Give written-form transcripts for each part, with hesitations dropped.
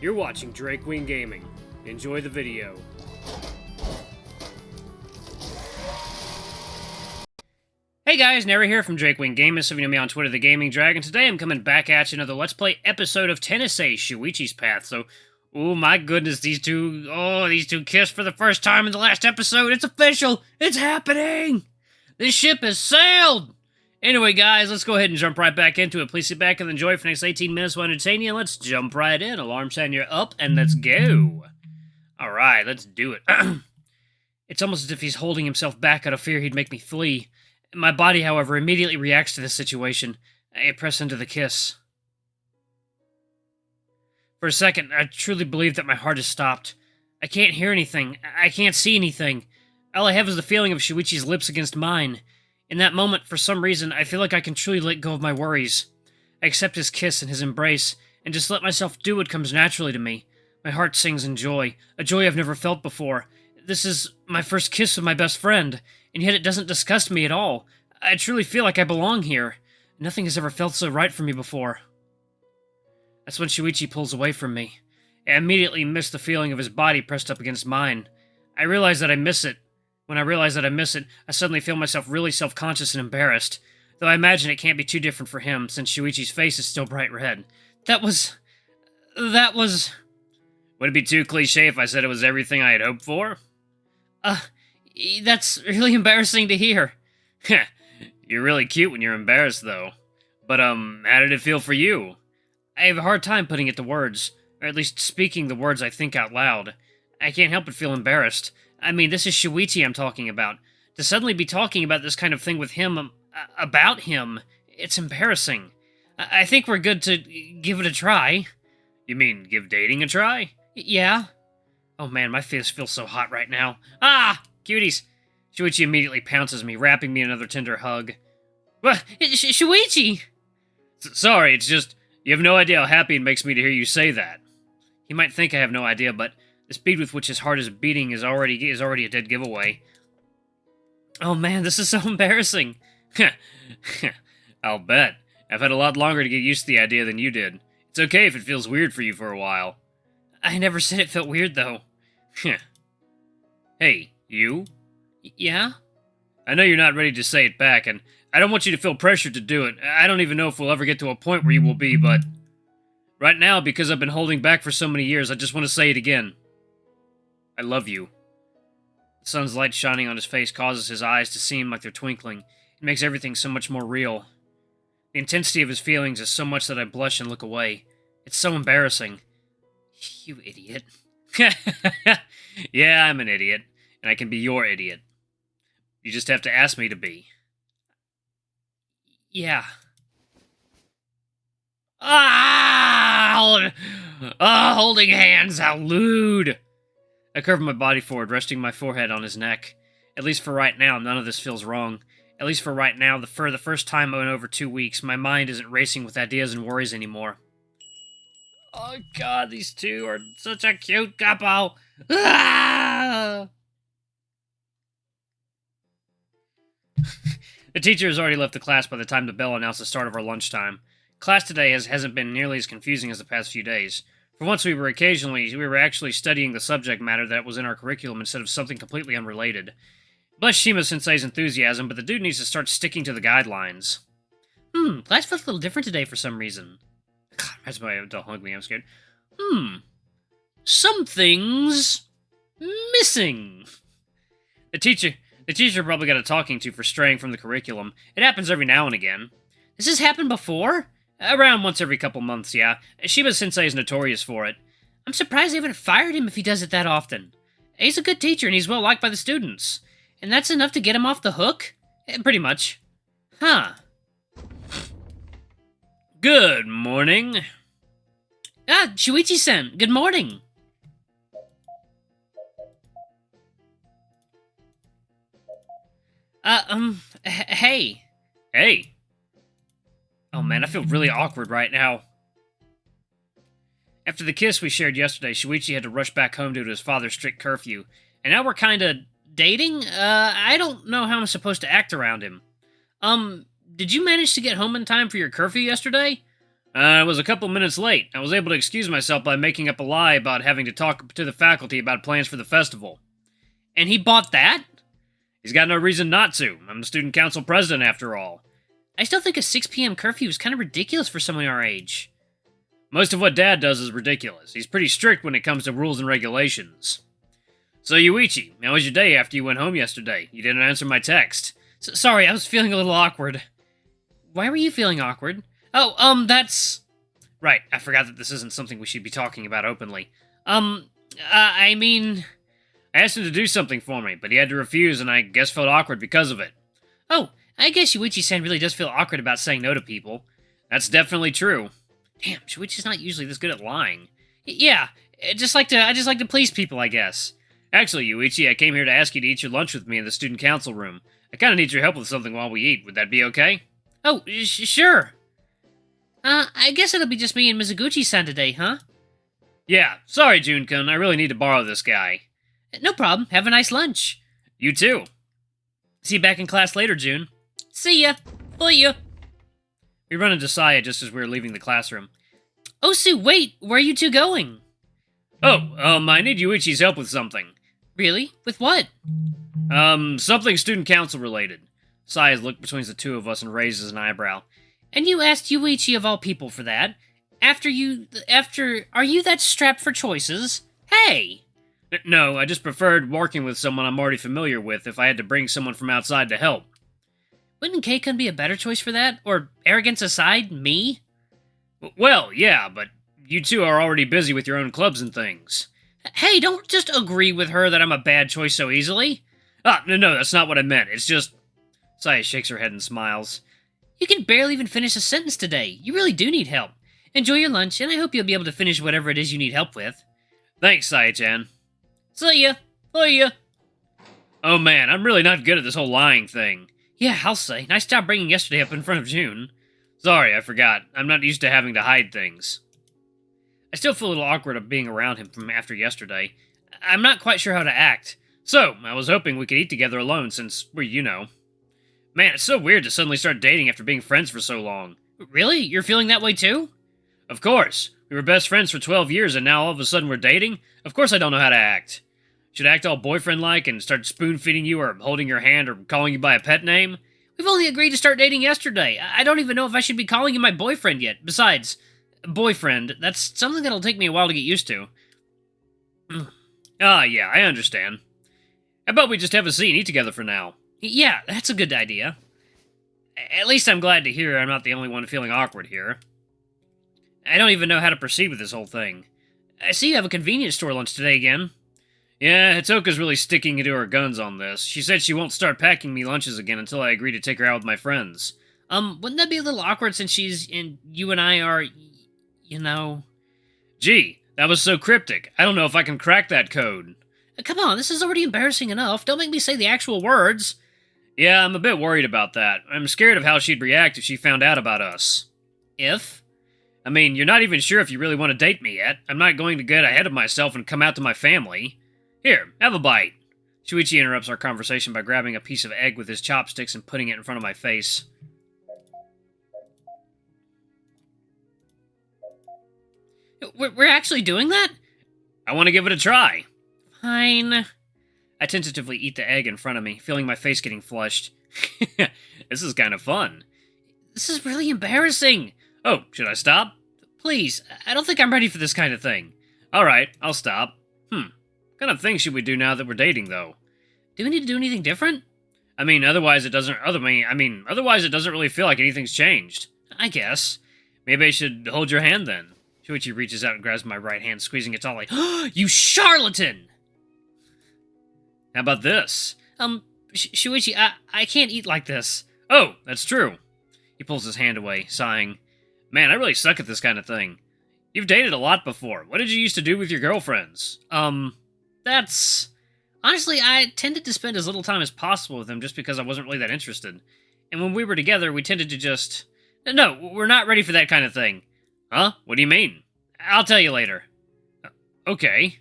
You're watching Drake Wing Gaming. Enjoy the video. Hey guys, Nary here from Drake Wing Gaming. Some of you know me on Twitter, The Gaming Dragon. Today I'm coming back at you another Let's Play episode of Tennessee, Shuichi's Path. So, oh my goodness, these two kissed for the first time in the last episode. It's official! It's happening! This ship has sailed! Anyway, guys, let's go ahead and jump right back into it. Please sit back and enjoy for the next 18 minutes while entertaining you. Let's jump right in. Alarm sound, you're up, and let's go. Alright, let's do it. It's almost as if he's holding himself back out of fear he'd make me flee. My body, however, immediately reacts to this situation. I press into the kiss. For a second, I truly believe that my heart has stopped. I can't hear anything. I can't see anything. All I have is the feeling of Shuichi's lips against mine. In that moment, for some reason, I feel like I can truly let go of my worries. I accept his kiss and his embrace, and just let myself do what comes naturally to me. My heart sings in joy, a joy I've never felt before. This is my first kiss with my best friend, and yet it doesn't disgust me at all. I truly feel like I belong here. Nothing has ever felt so right for me before. That's when Shuichi pulls away from me. I immediately miss the feeling of his body pressed up against mine. I realize that I miss it. When I realize that I miss it, I suddenly feel myself really self-conscious and embarrassed. Though I imagine it can't be too different for him, since Shuichi's face is still bright red. That was... Would it be too cliche if I said it was everything I had hoped for? That's really embarrassing to hear. You're really cute when you're embarrassed, though. But, how did it feel for you? I have a hard time putting it to words, or at least speaking the words I think out loud. I can't help but feel embarrassed. I mean, this is Shuichi I'm talking about. To suddenly be talking about this kind of thing with him, about him, it's embarrassing. I think we're good to give it a try. You mean, give dating a try? Yeah. Oh man, my face feels so hot right now. Ah! Cuties! Shuichi immediately pounces me, wrapping me in another tender hug. What? Shuichi! Sorry, it's just, you have no idea how happy it makes me to hear you say that. You might think I have no idea, but the speed with which his heart is beating is already a dead giveaway. Oh man, this is so embarrassing. I'll bet. I've had a lot longer to get used to the idea than you did. It's okay if it feels weird for you for a while. I never said it felt weird, though. Hey, you? Yeah? I know you're not ready to say it back, and I don't want you to feel pressured to do it. I don't even know if we'll ever get to a point where you will be, but... right now, because I've been holding back for so many years, I just want to say it again. I love you. The sun's light shining on his face causes his eyes to seem like they're twinkling. It makes everything so much more real. The intensity of his feelings is so much that I blush and look away. It's so embarrassing. You idiot. Yeah, I'm an idiot, and I can be your idiot. You just have to ask me to be. Yeah. Holding hands, how lewd! I curve my body forward, resting my forehead on his neck. At least for right now, none of this feels wrong. At least for right now, for the first time in over 2 weeks, my mind isn't racing with ideas and worries anymore. Oh god, these two are such a cute couple! Ah! The teacher has already left the class by the time the bell announced the start of our lunchtime. Class today hasn't been nearly as confusing as the past few days. For once, we were actually studying the subject matter that was in our curriculum instead of something completely unrelated. Bless Shima-sensei's enthusiasm, but the dude needs to start sticking to the guidelines. Class felt a little different today for some reason. God, that's why don't hug me, I'm scared. Something's missing. The teacher probably got a talking to for straying from the curriculum. It happens every now and again. This has happened before? Around once every couple months, yeah. Shiba-sensei is notorious for it. I'm surprised they haven't fired him if he does it that often. He's a good teacher and he's well liked by the students. And that's enough to get him off the hook? Pretty much. Huh. Good morning. Shuichi-san, good morning. Hey. Hey. Oh man, I feel really awkward right now. After the kiss we shared yesterday, Shuichi had to rush back home due to his father's strict curfew. And now we're kinda dating? I don't know how I'm supposed to act around him. Did you manage to get home in time for your curfew yesterday? I was a couple minutes late. I was able to excuse myself by making up a lie about having to talk to the faculty about plans for the festival. And he bought that? He's got no reason not to. I'm the student council president after all. I still think a 6 p.m. curfew is kind of ridiculous for someone our age. Most of what Dad does is ridiculous. He's pretty strict when it comes to rules and regulations. So, Yuichi, how was your day after you went home yesterday? You didn't answer my text. Sorry, I was feeling a little awkward. Why were you feeling awkward? Oh, that's... Right, I forgot that this isn't something we should be talking about openly. I mean... I asked him to do something for me, but he had to refuse, and I guess felt awkward because of it. Oh, I guess Yuichi-san really does feel awkward about saying no to people. That's definitely true. Damn, Shuichi's not usually this good at lying. Yeah, I just like to please people, I guess. Actually, Yuichi, I came here to ask you to eat your lunch with me in the student council room. I kind of need your help with something while we eat. Would that be okay? Oh, sure. I guess it'll be just me and Mizuguchi-san today, huh? Yeah, sorry, Jun-kun. I really need to borrow this guy. No problem. Have a nice lunch. You too. See you back in class later, June. See ya. For you. We run into Saya just as we were leaving the classroom. Oh, Sue, wait. Where are you two going? Oh, I need Yuichi's help with something. Really? With what? Something student council related. Saya looked between the two of us and raises an eyebrow. And you asked Yuichi of all people for that? Are you that strapped for choices? Hey! No, I just preferred working with someone I'm already familiar with if I had to bring someone from outside to help. Wouldn't Keikun be a better choice for that? Or, arrogance aside, me? Well, yeah, but you two are already busy with your own clubs and things. Hey, don't just agree with her that I'm a bad choice so easily. No, that's not what I meant. It's just... Saya shakes her head and smiles. You can barely even finish a sentence today. You really do need help. Enjoy your lunch, and I hope you'll be able to finish whatever it is you need help with. Thanks, Saya-chan. See ya. For ya. Oh man, I'm really not good at this whole lying thing. Yeah, I'll say. Nice job bringing yesterday up in front of June. Sorry, I forgot. I'm not used to having to hide things. I still feel a little awkward of being around him from after yesterday. I'm not quite sure how to act. So, I was hoping we could eat together alone since we're. Man, it's so weird to suddenly start dating after being friends for so long. Really? You're feeling that way too? Of course. We were best friends for 12 years and now all of a sudden we're dating? Of course I don't know how to act. Should I act all boyfriend-like and start spoon-feeding you or holding your hand or calling you by a pet name? We've only agreed to start dating yesterday. I don't even know if I should be calling you my boyfriend yet. Besides, boyfriend, that's something that'll take me a while to get used to. Yeah, I understand. How about we just have a seat and eat together for now? Yeah, that's a good idea. At least I'm glad to hear I'm not the only one feeling awkward here. I don't even know how to proceed with this whole thing. I see you have a convenience store lunch today again. Yeah, Hitoka's really sticking to her guns on this. She said she won't start packing me lunches again until I agree to take her out with my friends. Wouldn't that be a little awkward since you and I are, Gee, that was so cryptic. I don't know if I can crack that code. Come on, this is already embarrassing enough. Don't make me say the actual words. Yeah, I'm a bit worried about that. I'm scared of how she'd react if she found out about us. If? I mean, you're not even sure if you really want to date me yet. I'm not going to get ahead of myself and come out to my family. Here, have a bite. Shuichi interrupts our conversation by grabbing a piece of egg with his chopsticks and putting it in front of my face. We're actually doing that? I want to give it a try. Fine. I tentatively eat the egg in front of me, feeling my face getting flushed. This is kind of fun. This is really embarrassing. Oh, should I stop? Please, I don't think I'm ready for this kind of thing. Alright, I'll stop. What kind of thing should we do now that we're dating, though? Do we need to do anything different? Otherwise it doesn't really feel like anything's changed. I guess. Maybe I should hold your hand then. Shuichi reaches out and grabs my right hand, squeezing it tightly. You charlatan! How about this? Shuichi, I can't eat like this. Oh, that's true. He pulls his hand away, sighing. Man, I really suck at this kind of thing. You've dated a lot before. What did you used to do with your girlfriends? Honestly, I tended to spend as little time as possible with them just because I wasn't really that interested. And when we were together, we tended to just... No, we're not ready for that kind of thing. Huh? What do you mean? I'll tell you later. Okay.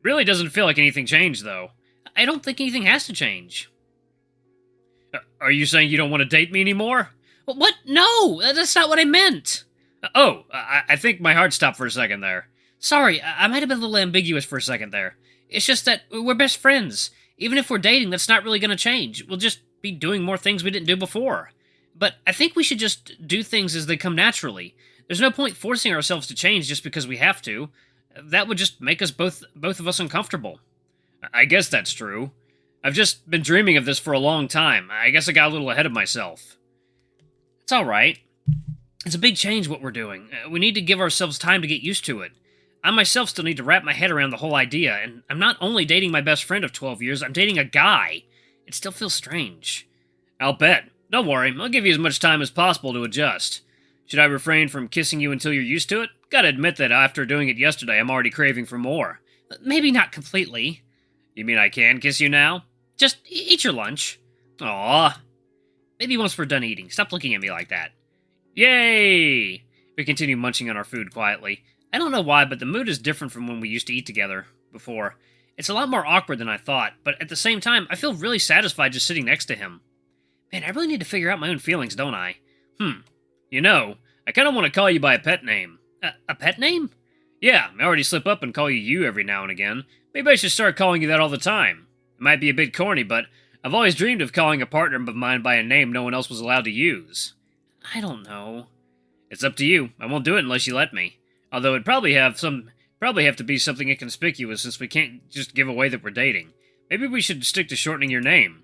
Really doesn't feel like anything changed, though. I don't think anything has to change. Are you saying you don't want to date me anymore? What? No, that's not what I meant. I think my heart stopped for a second there. Sorry, I might have been a little ambiguous for a second there. It's just that we're best friends. Even if we're dating, that's not really going to change. We'll just be doing more things we didn't do before. But I think we should just do things as they come naturally. There's no point forcing ourselves to change just because we have to. That would just make us both of us uncomfortable. I guess that's true. I've just been dreaming of this for a long time. I guess I got a little ahead of myself. It's alright. It's a big change what we're doing. We need to give ourselves time to get used to it. I myself still need to wrap my head around the whole idea, and I'm not only dating my best friend of 12 years, I'm dating a guy. It still feels strange. I'll bet. Don't worry, I'll give you as much time as possible to adjust. Should I refrain from kissing you until you're used to it? Gotta admit that after doing it yesterday, I'm already craving for more. Maybe not completely. You mean I can kiss you now? Just eat your lunch. Aw. Maybe once we're done eating. Stop looking at me like that. Yay! We continue munching on our food quietly. I don't know why, but the mood is different from when we used to eat together before. It's a lot more awkward than I thought, but at the same time, I feel really satisfied just sitting next to him. Man, I really need to figure out my own feelings, don't I? You know, I kind of want to call you by a pet name. A pet name? Yeah, I already slip up and call you every now and again. Maybe I should start calling you that all the time. It might be a bit corny, but I've always dreamed of calling a partner of mine by a name no one else was allowed to use. I don't know. It's up to you. I won't do it unless you let me. Although it'd probably have to be something inconspicuous since we can't just give away that we're dating. Maybe we should stick to shortening your name.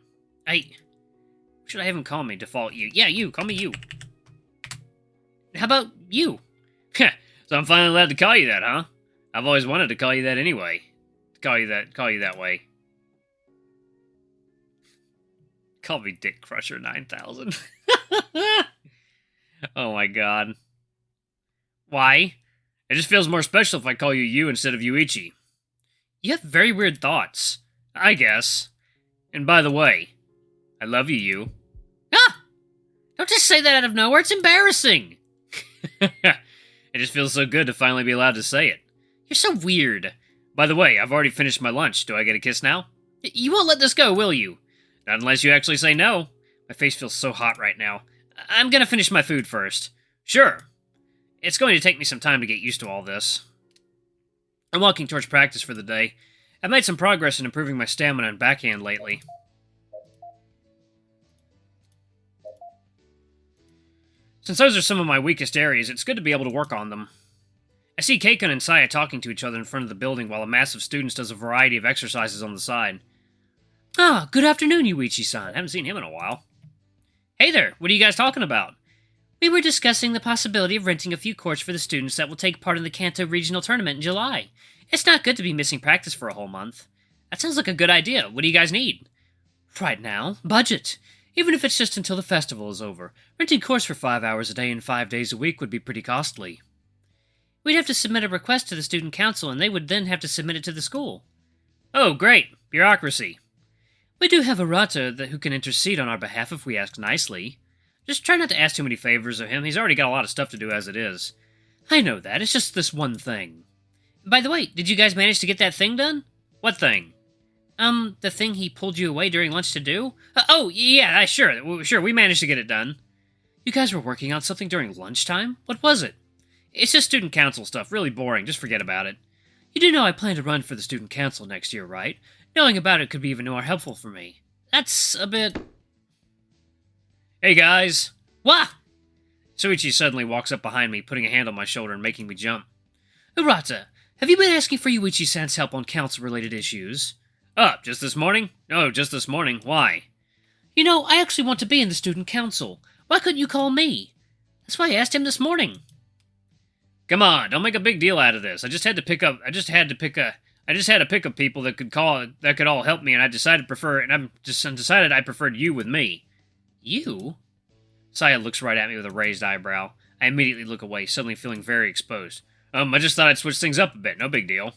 Should I have him call me default you? Yeah, you. Call me you. How about you? So I'm finally allowed to call you that, huh? I've always wanted to call you that anyway. Call you that way. Call me Dick Crusher 9000. Oh my god. Why? It just feels more special if I call you instead of Yuichi. You have very weird thoughts. I guess. And by the way, I love you. Ah! Don't just say that out of nowhere, it's embarrassing! It just feels so good to finally be allowed to say it. You're so weird. By the way, I've already finished my lunch. Do I get a kiss now? You won't let this go, will you? Not unless you actually say no. My face feels so hot right now. I'm gonna finish my food first. Sure. It's going to take me some time to get used to all this. I'm walking towards practice for the day. I've made some progress in improving my stamina and backhand lately. Since those are some of my weakest areas, it's good to be able to work on them. I see Keikun and Saya talking to each other in front of the building while a mass of students does a variety of exercises on the side. Ah, good afternoon, Yuichi-san. Haven't seen him in a while. Hey there, what are you guys talking about? We were discussing the possibility of renting a few courts for the students that will take part in the Kanto Regional Tournament in July. It's not good to be missing practice for a whole month. That sounds like a good idea. What do you guys need? Right now, budget. Even if it's just until the festival is over, renting courts for 5 hours a day and 5 days a week would be pretty costly. We'd have to submit a request to the student council, and they would then have to submit it to the school. Oh, great. Bureaucracy. We do have a Rata who can intercede on our behalf if we ask nicely. Just try not to ask too many favors of him. He's already got a lot of stuff to do as it is. I know that. It's just this one thing. By the way, did you guys manage to get that thing done? What thing? The thing he pulled you away during lunch to do? Sure, we managed to get it done. You guys were working on something during lunchtime? What was it? It's just student council stuff, really boring, just forget about it. You do know I plan to run for the student council next year, right? Knowing about it could be even more helpful for me. That's a bit... Hey guys! What? Suichi suddenly walks up behind me, putting a hand on my shoulder and making me jump. Urata, have you been asking for Yuichi-san's help on council-related issues? Just this morning? No, just this morning. Why? You know, I actually want to be in the student council. Why couldn't you call me? That's why I asked him this morning. Come on, don't make a big deal out of this. I just had to pick up people that could all help me, and I decided I preferred you with me. You? Saya looks right at me with a raised eyebrow. I immediately look away, suddenly feeling very exposed. I just thought I'd switch things up a bit, no big deal.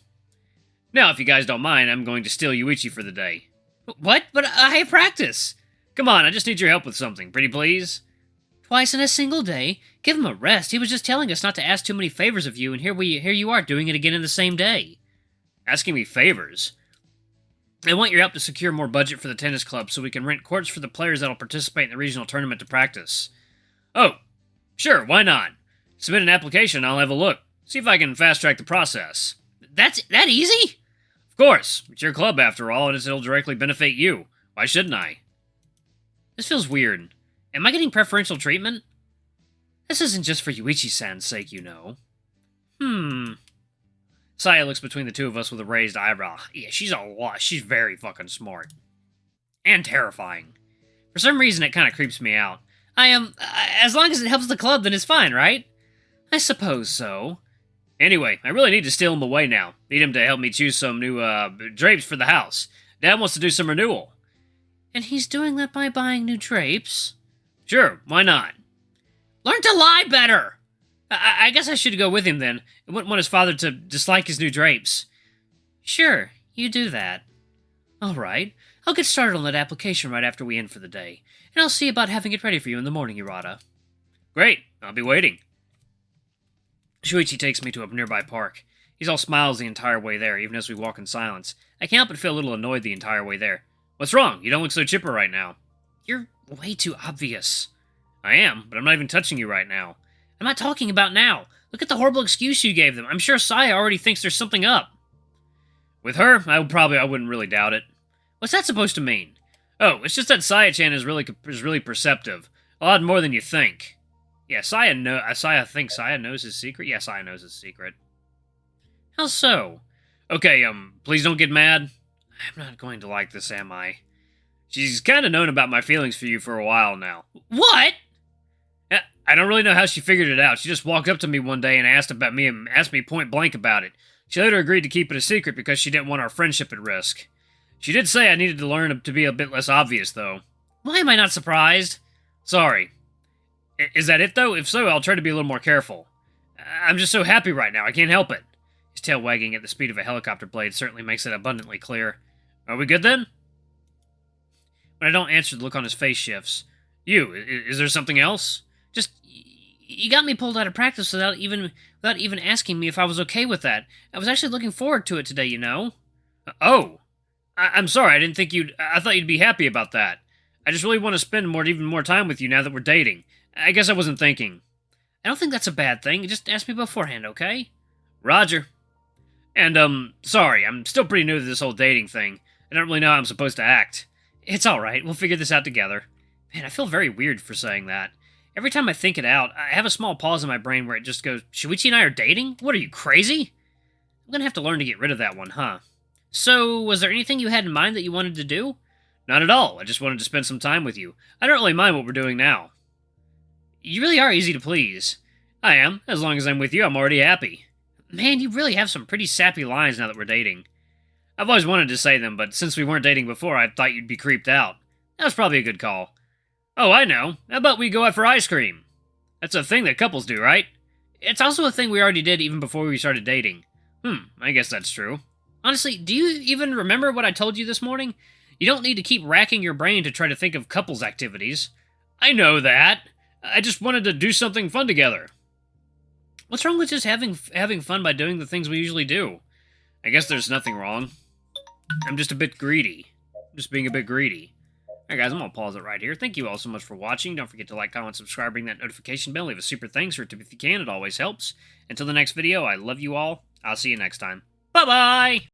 Now, if you guys don't mind, I'm going to steal Yuichi for the day. What? But I have practice! Come on, I just need your help with something, pretty please? Twice in a single day? Give him a rest. He was just telling us not to ask too many favors of you, and here you are doing it again in the same day. Asking me favors? I want your help to secure more budget for the tennis club so we can rent courts for the players that'll participate in the regional tournament to practice. Oh, sure, why not? Submit an application, I'll have a look. See if I can fast-track the process. That's that easy? Of course. It's your club, after all, and it'll directly benefit you. Why shouldn't I? This feels weird. Am I getting preferential treatment? This isn't just for Yuichi-san's sake, you know. Saya looks between the two of us with a raised eyebrow. Yeah, she's very fucking smart. And terrifying. For some reason, it kind of creeps me out. As long as it helps the club, then it's fine, right? I suppose so. Anyway, I really need to steal him away now. Need him to help me choose some new, drapes for the house. Dad wants to do some renewal. And he's doing that by buying new drapes? Sure, why not? Learn to lie better! I guess I should go with him then. I wouldn't want his father to dislike his new drapes. Sure, you do that. Alright, I'll get started on that application right after we end for the day, and I'll see about having it ready for you in the morning, Hirata. Great, I'll be waiting. Shuichi takes me to a nearby park. He's all smiles the entire way there, even as we walk in silence. I can't help but feel a little annoyed the entire way there. What's wrong? You don't look so chipper right now. You're way too obvious. I am, but I'm not even touching you right now. I'm not talking about now. Look at the horrible excuse you gave them. I'm sure Saya already thinks there's something up. With her, I wouldn't really doubt it. What's that supposed to mean? Oh, it's just that Saya-chan is really perceptive. A lot more than you think. Yeah, Saya thinks Saya knows his secret? Yeah, Saya knows his secret. How so? Okay, please don't get mad. I'm not going to like this, am I? She's kind of known about my feelings for you for a while now. What? I don't really know how she figured it out. She just walked up to me one day and asked me point blank about it. She later agreed to keep it a secret because she didn't want our friendship at risk. She did say I needed to learn to be a bit less obvious, though. Why am I not surprised? Sorry. Is that it, though? If so, I'll try to be a little more careful. I'm just so happy right now, I can't help it. His tail wagging at the speed of a helicopter blade certainly makes it abundantly clear. Are we good, then? When I don't answer, the look on his face shifts. Is there something else? Just, you got me pulled out of practice without even asking me if I was okay with that. I was actually looking forward to it today, you know? Oh! I'm sorry, I thought you'd be happy about that. I just really want to spend even more time with you now that we're dating. I guess I wasn't thinking. I don't think that's a bad thing. Just ask me beforehand, okay? Roger. And, sorry, I'm still pretty new to this whole dating thing. I don't really know how I'm supposed to act. It's alright, we'll figure this out together. Man, I feel very weird for saying that. Every time I think it out, I have a small pause in my brain where it just goes, Shuichi and I are dating? What are you, crazy? I'm gonna have to learn to get rid of that one, huh? So, was there anything you had in mind that you wanted to do? Not at all, I just wanted to spend some time with you. I don't really mind what we're doing now. You really are easy to please. I am. As long as I'm with you, I'm already happy. Man, you really have some pretty sappy lines now that we're dating. I've always wanted to say them, but since we weren't dating before, I thought you'd be creeped out. That was probably a good call. Oh, I know. How about we go out for ice cream? That's a thing that couples do, right? It's also a thing we already did even before we started dating. I guess that's true. Honestly, do you even remember what I told you this morning? You don't need to keep racking your brain to try to think of couples activities. I know that. I just wanted to do something fun together. What's wrong with just having fun by doing the things we usually do? I guess there's nothing wrong. I'm just a bit greedy. I'm just being a bit greedy. Alright guys, I'm gonna pause it right here. Thank you all so much for watching. Don't forget to like, comment, subscribe, ring that notification bell, leave a super thanks for it if you can. It always helps. Until the next video, I love you all. I'll see you next time. Bye-bye!